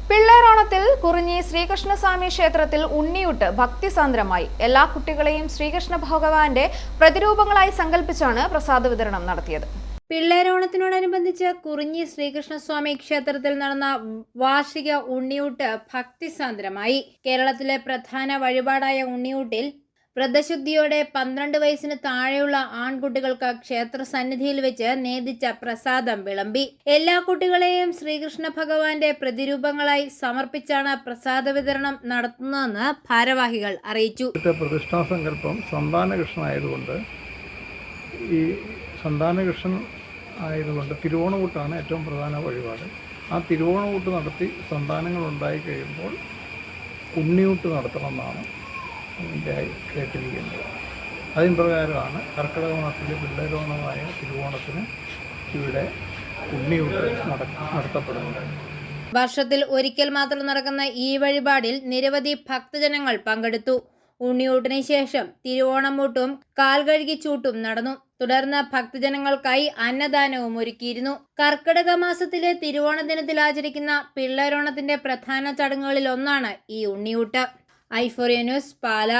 പിള്ളേരോണത്തിൽ കുറിഞ്ഞി ശ്രീകൃഷ്ണസ്വാമി ക്ഷേത്രത്തിൽ ഉണ്ണിയൂട്ട് ഭക്തിസാന്ദ്രമായി. എല്ലാ കുട്ടികളെയും ശ്രീകൃഷ്ണ ഭഗവാന്റെ പ്രതിരൂപങ്ങളായി സങ്കല്പിച്ചാണ് പ്രസാദ വിതരണം നടത്തിയത്. പിള്ളേരോണത്തിനോടനുബന്ധിച്ച് കുറിഞ്ഞി ശ്രീകൃഷ്ണസ്വാമി ക്ഷേത്രത്തിൽ നടന്ന വാർഷിക ഉണ്ണിയൂട്ട് ഭക്തിസാന്ദ്രമായി. കേരളത്തിലെ പ്രധാന വഴിപാടായ ഉണ്ണിയൂട്ടിൽ വ്രതശുദ്ധിയോടെ 12 വയസ്സിന് താഴെയുള്ള ആൺകുട്ടികൾക്ക് ക്ഷേത്ര സന്നിധിയിൽ വെച്ച് നേദിച്ച പ്രസാദം വിളമ്പി. എല്ലാ കുട്ടികളെയും ശ്രീകൃഷ്ണ ഭഗവാന്റെ പ്രതിരൂപങ്ങളായി സമർപ്പിച്ചാണ് പ്രസാദ വിതരണം നടത്തുന്നതെന്ന് ഭാരവാഹികൾ അറിയിച്ചു. പ്രതിഷ്ഠാ സങ്കല്പം സന്താനകൃഷ്ണൻ ആയതുകൊണ്ട് തിരുവോണകൂട്ടാണ് ഏറ്റവും പ്രധാന വഴിപാട്. ആ തിരുവോണകൂട്ട് നടത്തി സന്താനങ്ങൾ ഉണ്ടായി കഴിയുമ്പോൾ ഉണ്ണിയൂട്ട് നടത്തണമെന്നാണ് എൻ്റെ കേട്ടിരിക്കുന്നത്. അതിന് പ്രകാരമാണ് കർക്കിടക മാസത്തിലെ പിള്ളേരോണമായ തിരുവോണത്തിന് ഇവിടെ ഉണ്ണിയൂട്ട് നടത്തപ്പെടുന്നത്. വർഷത്തിൽ ഒരിക്കൽ മാത്രം നടക്കുന്ന ഈ വഴിപാടിൽ നിരവധി ഭക്തജനങ്ങൾ പങ്കെടുത്തു. ഉണ്ണിയൂട്ടിന് ശേഷം തിരുവോണമൂട്ടും കാൽകഴുകി ചൂട്ടും നടന്നു. തുടർന്ന് ഭക്തജനങ്ങൾക്കായി അന്നദാനവും ഒരുക്കിയിരുന്നു. കർക്കിടക മാസത്തിലെ തിരുവോണ ദിനത്തിൽ ആചരിക്കുന്ന പിള്ളേരോണത്തിന്റെ പ്രധാന ചടങ്ങുകളിൽ ഒന്നാണ് ഈ ഉണ്ണിയൂട്ട്. ഐഫോറിയ ന്യൂസ്, പാല.